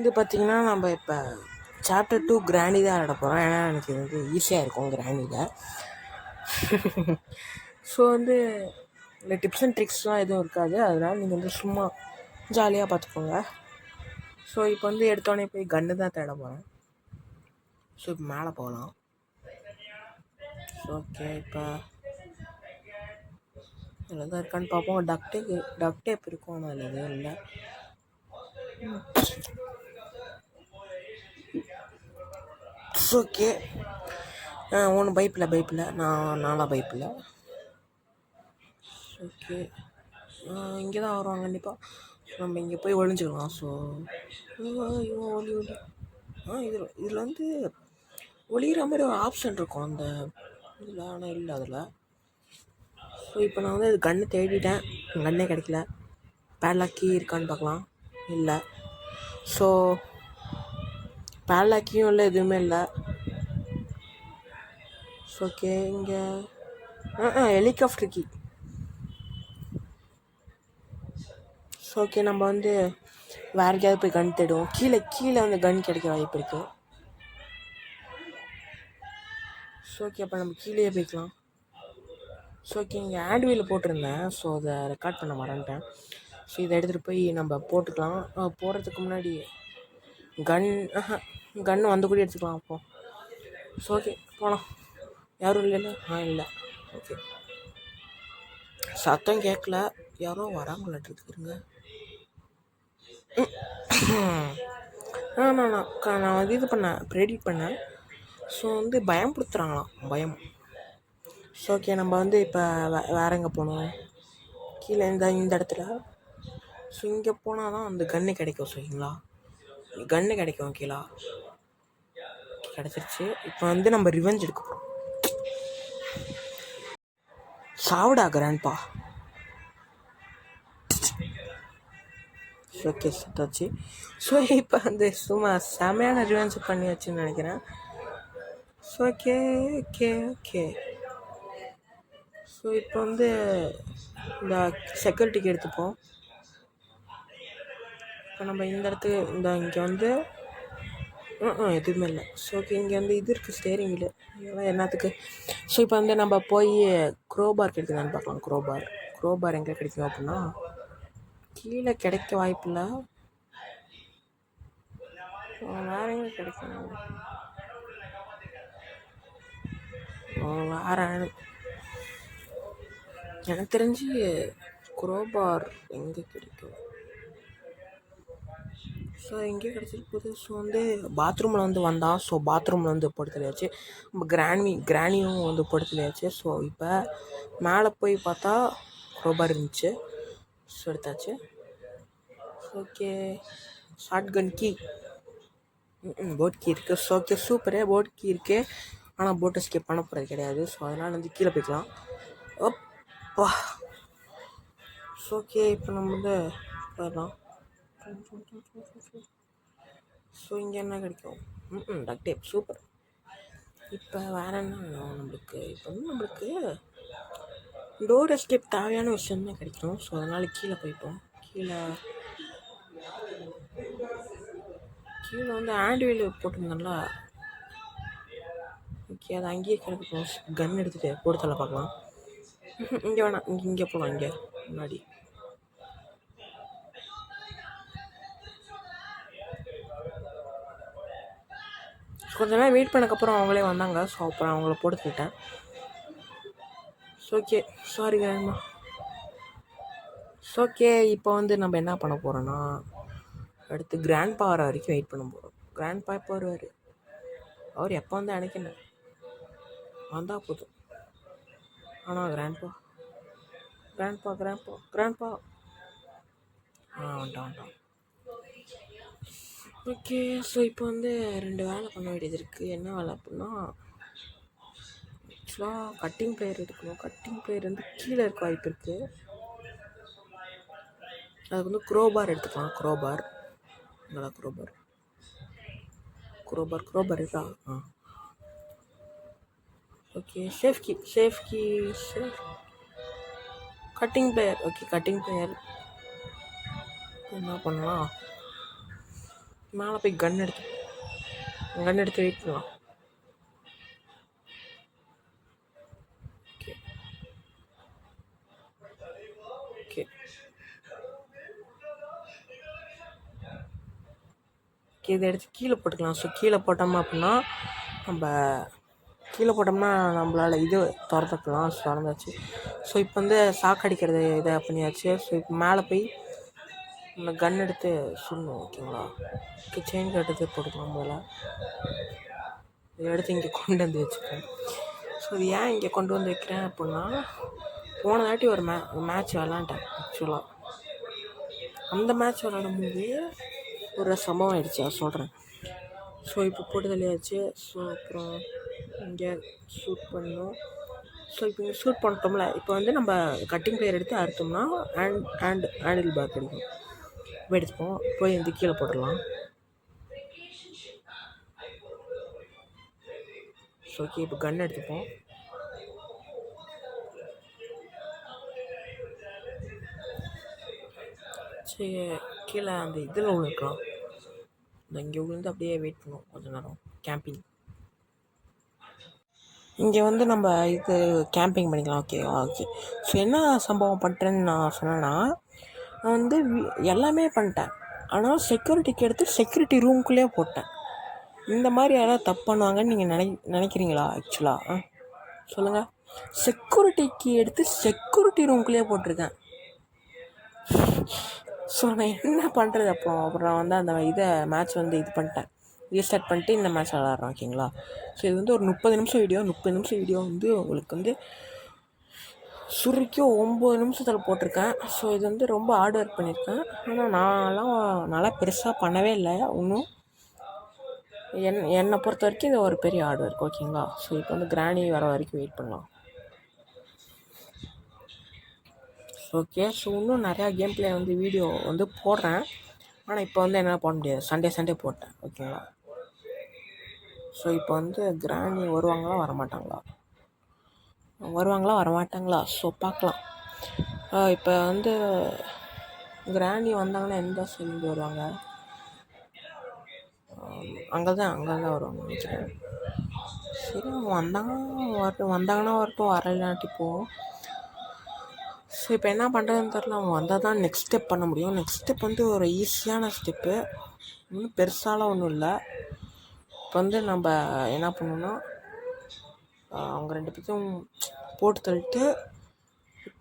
வந்து பார்த்திங்கன்னா நம்ம இப்போ சாப்டர் 2 கிராணி தான் விளாட போகிறோம். ஏன்னா எனக்கு வந்து ஈஸியாக இருக்கும் கிராணியில். ஸோ வந்து இந்த டிப்ஸ் அண்ட் ட்ரிக்ஸ்லாம் எதுவும் இருக்காது. அதனால் நீங்கள் வந்து சும்மா ஜாலியாக பார்த்துக்கோங்க. ஸோ இப்போ வந்து எடுத்தோடனே போய் கன்று தான் தேட போகிறேன். ஸோ இப்போ மேலே போகலாம். ஓகே, இப்போ அதில் தான் இருக்கான்னு பார்ப்போம். டக் டேப் இருக்கும், ஆனால் அதில் எதுவும் இல்லை. ஓகே, ஒன்று பைப்பில் நான் 4 பைப்பில். ஓகே, இங்கே தான் வருவாங்க கண்டிப்பாக. ஸோ நம்ம இங்கே போய் ஒழிஞ்சிக்கலாம். ஸோ ஒளி இதில் வந்து ஒளிகிற மாதிரி ஒரு ஆப்ஷன் இருக்கும் அந்த இதில், ஆனால் இல்லை அதில். ஸோ இப்போ நான் வந்து அது கன்று தேடிட்டேன், கன்னே கிடைக்கல. பேட்லாக்கி இருக்கான்னு பார்க்கலாம். இல்லை. ஸோ பேட்லாக்கியும் இல்லை, எதுவுமே இல்லை. ஓகே, இங்கே ஹெலிகாப்டர் கீ. ஓகே, நம்ம வந்து வேறு எங்கேயாவது போய் கன் தேடுவோம். கீழே வந்து கன் கிடைக்க வாய்ப்பு இருக்குது. ஓகே, அப்போ நம்ம கீழே போய்க்கலாம். ஓகே, இங்கே ஆண்ட்வீல் போட்டிருந்தேன். ஸோ அதை ரெக்கார்ட் பண்ண மறந்துட்டேன். ஸோ இதை எடுத்துகிட்டு போய் நம்ம போட்டுக்கலாம். போடுறதுக்கு முன்னாடி கன் வந்து கூட எடுத்துக்கலாம். அப்போது ஓகே, போகலாம். யாரும் இல்லைல்ல? இல்லை. ஓகே, சத்தம் கேட்கல, யாரோ வராங்களாட்டுருக்குங்க. நான் வந்து இது பண்ணேன், ப்ரெடிக்ட் பண்ணேன். ஸோ வந்து பயம்படுத்துகிறாங்களாம், பயம். ஸோ ஓகே, நம்ம வந்து இப்போ வேறு எங்கே போகணும்? கீழே இந்த இடத்துல. ஸோ இங்கே போனால் தான் அந்த கன்று கிடைக்கும். சரிங்களா, கன்று கிடைக்கும். கீழே கிடச்சிருச்சு. இப்போ வந்து நம்ம ரிவெஞ்ச் எடுக்க போகிறோம். சாவுடா கிராண்ட்பா. ஓகே, சுத்தாச்சு. ஸோ இப்போ வந்து சும்மா செமையான ரிவெஞ்ச் பண்ணியாச்சுன்னு நினைக்கிறேன். ஓகே ஓகே ஓகே ஸோ இப்போ வந்து இந்த செக்யூரிட்டிக்கு எடுத்துப்போம். இப்போ நம்ம இந்த இடத்துக்கு இங்கே வந்து எதுவுமே இல்லை. ஸோ ஓகே, இங்கே வந்து இது இருக்குது, ஸ்டேரிங் வீல். இதெல்லாம் என்னத்துக்கு? ஸோ இப்போ வந்து நம்ம போய் க்ரோபார் கிடைக்குதான்னு பார்க்கலாம். க்ரோபார் எங்கே கிடைக்கும் அப்படின்னா கீழே கிடைக்க வாய்ப்பு இல்லை. வேற எங்கே கிடைக்கும்? வேற எனக்கு தெரிஞ்சு க்ரோபார் எங்கே கிடைக்கும்? ஸோ எங்கே கிடச்சிட்டு போகுது. ஸோ வந்து பாத்ரூமில் வந்து வந்தான். ஸோ பாத்ரூமில் வந்து படுத்துலையாச்சு. நம்ம கிராணியும் வந்து படுத்துலையாச்சு. ஸோ இப்போ மேலே போய் பார்த்தா க்ரோபார் இருந்துச்சு. ஸோ எடுத்தாச்சு. Okay, shotgun key, boat key இருக்குது. ஸோ ஓகே, சூப்பரே, போட் கீ இருக்குது. ஆனால் போட்டை ஸ்கிப் பண்ண போகிறது கிடையாது. ஸோ அதனால் வந்து கீழே போய்க்கலாம். ஓப்பா. ஓகே, இப்போ நம்ம வந்து போயிடலாம். ஸோ இங்கே என்ன கிடைக்கும்? டக் டேப், சூப்பர். இப்போ வேறு என்ன வேணும் நம்மளுக்கு? இப்போ வந்து நம்மளுக்கு டோர் எஸ்கேப் தேவையான விஷயம் தான் கிடைக்கும். ஸோ அதனால் கீழே போய்ப்போம். கீழே வந்து ஆண்ட்வீல் போட்டிருந்தோம்ல. ஓகே, அது அங்கேயே கிடைக்கும். கன் எடுத்துகிட்டு போடுத்தல பார்க்கலாம். இங்கே வேணாம், இங்கே போகலாம். இங்கே முன்னாடி கொஞ்ச நேரம் வெயிட் பண்ணக்கப்புறம் அவங்களே வந்தாங்க. ஸோ அப்புறம் அவங்கள போட்டுக்கிட்டேன். Okay, sorry grandma. ஓகே, இப்போ வந்து நம்ம என்ன பண்ண போகிறோன்னா அடுத்து கிராண்ட்பா வர வரைக்கும் வெயிட் பண்ண போகிறோம். கிராண்ட்பா எப்போ வருவார்? அவர் எப்போ வந்து நினைக்கிறேன் வந்தால் போதும். ஆனால் கிராண்ட்பா வந்துட்டான். ஓகே, ஸோ இப்போ வந்து 2 வேலை பண்ண வேண்டியது இருக்குது. என்ன வேலை அப்படின்னா ஆக்சுவலாக கட்டிங் பிளேயர் எடுக்கணும். கட்டிங் பிளேயர் வந்து கீழே இருக்க வாய்ப்பு இருக்குது. அதுக்கு வந்து க்ரோபார் எடுத்துக்கலாம். க்ரோபார் இருக்கா? Okay, safe key. Cutting plier. Okay, cutting plier என்ன பண்ணலாம்? மேலே போய் கன் எடுத்து வெயிட் பண்ணலாம். ஓகே ஓகே ஓகே இதை எடுத்து கீழே போட்டுக்கலாம். ஸோ கீழே போட்டோம்னா அப்படின்னா நம்மளால் இது திறந்துக்கலாம். திறந்தாச்சு. ஸோ இப்போ வந்து சாக்கடிக்கிறது இதை பண்ணியாச்சு. ஸோ இப்போ மேலே போய் இந்த கன் எடுத்து சுடணும். ஓகேங்களா? ஓகே செயின் கட்டுறது போட்டுக்கலாம். முதல்ல இதை எடுத்து இங்கே கொண்டு வந்து வச்சுருக்கேன். ஸோ இது ஏன் இங்கே கொண்டு வந்து வைக்கிறேன் அப்படின்னா, போன தாட்டி ஒரு மேட்ச் விளாண்டேன். ஆக்சுவலாக அந்த மேட்ச் விளாடும்போது ஒரு சம்பவம் ஆகிடுச்சு, அதை சொல்கிறேன். ஸோ இப்போ போட்டு தள்ளியாச்சு. ஸோ அப்புறம் இங்கே ஷூட் பண்ணணும். ஸோ இப்போ இங்கே ஷூட் பண்ணிட்டோம்ல, இப்போ வந்து நம்ம கட்டிங் பிளேயர் எடுத்து அறுத்தோம்னா ஹேண்டில் பார் கிடைக்கும். இப்போ எடுத்துப்போம். போய் வந்து கீழே போட்டுடலாம். ஸோ ஓகே இப்போ கன் எடுத்துப்போம். சரி கீழே அந்த இதில் விழுக்கலாம். இங்கே விழுந்து அப்படியே வெயிட் பண்ணுவோம் கொஞ்சம் நேரம். கேம்பிங் இங்கே வந்து நம்ம இது கேம்பிங் பண்ணிக்கலாம். ஓகே. ஸோ என்ன சம்பவம் பண்ணுறேன்னு நான் சொன்னேன்னா, நான் வந்து எல்லாமே பண்ணிட்டேன். ஆனால் செக்யூரிட்டிக்கு எடுத்து செக்யூரிட்டி ரூம்குள்ளேயே போட்டேன். இந்த மாதிரி யாராவது தப்பு பண்ணுவாங்கன்னு நீங்கள் நினைக்கிறீங்களா? ஆக்சுவலாக சொல்லுங்கள். செக்யூரிட்டிக்கு எடுத்து செக்யூரிட்டி ரூம்குள்ளேயே போட்டிருக்கேன். ஸோ நான் என்ன பண்ணுறது? அப்புறம் வந்து அந்த மேட்ச் வந்து இது பண்ணிட்டேன். ரீஸ்டார்ட் பண்ணிட்டு இந்த மேட்ச் விளாட்றோம். ஓகேங்களா? ஸோ இது வந்து ஒரு 30 நிமிஷம் வீடியோ வந்து உங்களுக்கு வந்து சுருக்கி 9 நிமிஷத்தில் போட்டிருக்கேன். ஸோ இது வந்து ரொம்ப ஹார்ட் ஒர்க் பண்ணியிருக்கேன். ஆனால் நல்லா பெருசாக பண்ணவே இல்லை இன்னும். என்னை பொறுத்த வரைக்கும் இது ஒரு பெரிய ஹார்ட் ஒர்க். ஓகேங்களா? ஸோ இப்போ வந்து கிராணி வர வரைக்கும் வெயிட் பண்ணலாம். ஓகே. ஸோ இன்னும் நிறையா கேம் பிளே வந்து வீடியோ வந்து போடுறேன். ஆனால் இப்போ வந்து என்னால் போட முடியாது. சண்டே போட்டேன். ஓகேங்களா? ஸோ இப்போ வந்து கிராணி வருவாங்களா வரமாட்டாங்களா? ஸோ பார்க்கலாம். இப்போ வந்து கிராணி வந்தாங்கன்னா எந்த சைட்லேருந்து வருவாங்க? அங்கே தான் வருவாங்க நினைக்கிறேன். சரி அவங்க வந்தாங்கன்னா வரட்டும், வரலாட்டி போவோம். ஸோ இப்போ என்ன பண்ணுறதுன்னு தெரில. அவங்க வந்தால் தான் நெக்ஸ்ட் ஸ்டெப் பண்ண முடியும். நெக்ஸ்ட் ஸ்டெப் வந்து ஒரு ஈஸியான ஸ்டெப்பு, இன்னும் பெருசாலாம் ஒன்றும் இல்லை. இப்போ வந்து நம்ம என்ன பண்ணணும்னா, அவங்க 2 பேர்த்தையும் போட்டு தள்ளிட்டு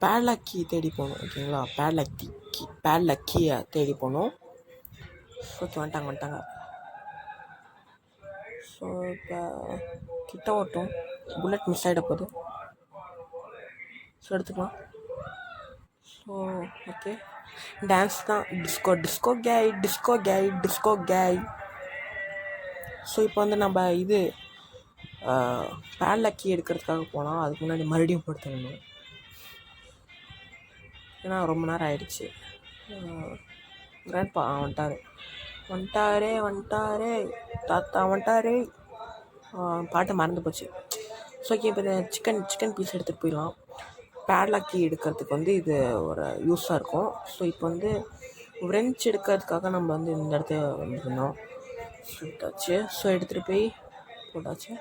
பேட்லாக் கீ தேடி போகணும். ஓகேங்களா? பேட்லாக் கீயை தேடி போகணும். ஓகே வந்துட்டாங்க. ஸோ இப்போ கிட்ட ஓட்டும் புல்லட் மிஸ் ஆகிட போகுது. ஸோ எடுத்துக்கலாம். ஸோ ஓகே டான்ஸ் தான். Disco Kai. ஸோ இப்போ வந்து நம்ம இது பேட்லாக் கீ எடுக்கிறதுக்காக போனால் அதுக்கு முன்னாடி மறுபடியும் போட்டு தரணும். ஏன்னா ரொம்ப நேரம் ஆகிடுச்சு. கிராண்ட்பா வந்துட்டாரே தாத்தா வந்துட்டாரே. பாட்டு மறந்து போச்சு. ஸோ ஓகே இப்போ சிக்கன் பீஸ் எடுத்துகிட்டு போயிடலாம். பேட்லாக் கீ எடுக்கிறதுக்கு வந்து இது ஒரு யூஸாக இருக்கும். ஸோ இப்போ வந்து ஃப்ரெஞ்ச் எடுக்கிறதுக்காக நம்ம வந்து இந்த இடத்த வந்துருந்தோம். சுட்டாச்சு. ஸோ எடுத்துகிட்டு போய் போட்டாச்சு.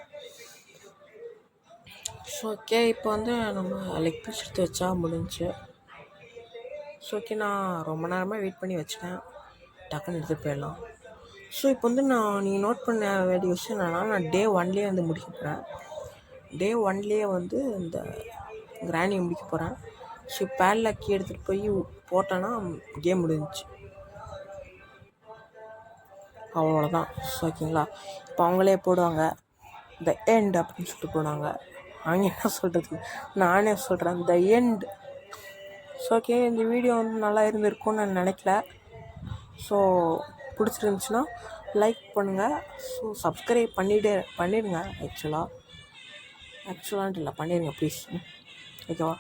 ஸோ ஓகே இப்போ வந்து நம்ம லெக் பீஸ் எடுத்து வச்சா முடிஞ்சு. ஸோ ஓகே நான் ரொம்ப நேரமாக வெயிட் பண்ணி வச்சுட்டேன். டக்குன்னு எடுத்துகிட்டு போயிடலாம். ஸோ இப்போ வந்து நீங்கள் நோட் பண்ண வேண்டிய விஷயம் என்னென்னா, நான் டே 1லேயே வந்து முடிக்க போகிறேன். டே 1லேயே வந்து இந்த கிராணியை முடிக்க போகிறேன். ஸோ பேட்லாக் கீ எடுத்துகிட்டு போய் போட்டேன்னா கேம் முடிஞ்சிச்சு. அவ்வளோதான். ஸோ ஓகேங்களா? இப்போ அவங்களே போடுவாங்க த எண்ட் அப்படின்னு சொல்லிட்டு போடுவாங்க. அவங்க என்ன சொல்கிறது, நானே சொல்கிறேன் த எண்ட். ஸோ ஓகே இந்த வீடியோ வந்து நல்லா இருந்திருக்கும்னு நான் நினைக்கல. ஸோ பிடிச்சிருந்துச்சுன்னா லைக் பண்ணுங்கள். ஸோ சப்ஸ்கிரைப் பண்ணிவிடுங்க. ஆக்சுவலான்ட்டு இல்லை, பண்ணிடுங்க ப்ளீஸ். ஓகேவா?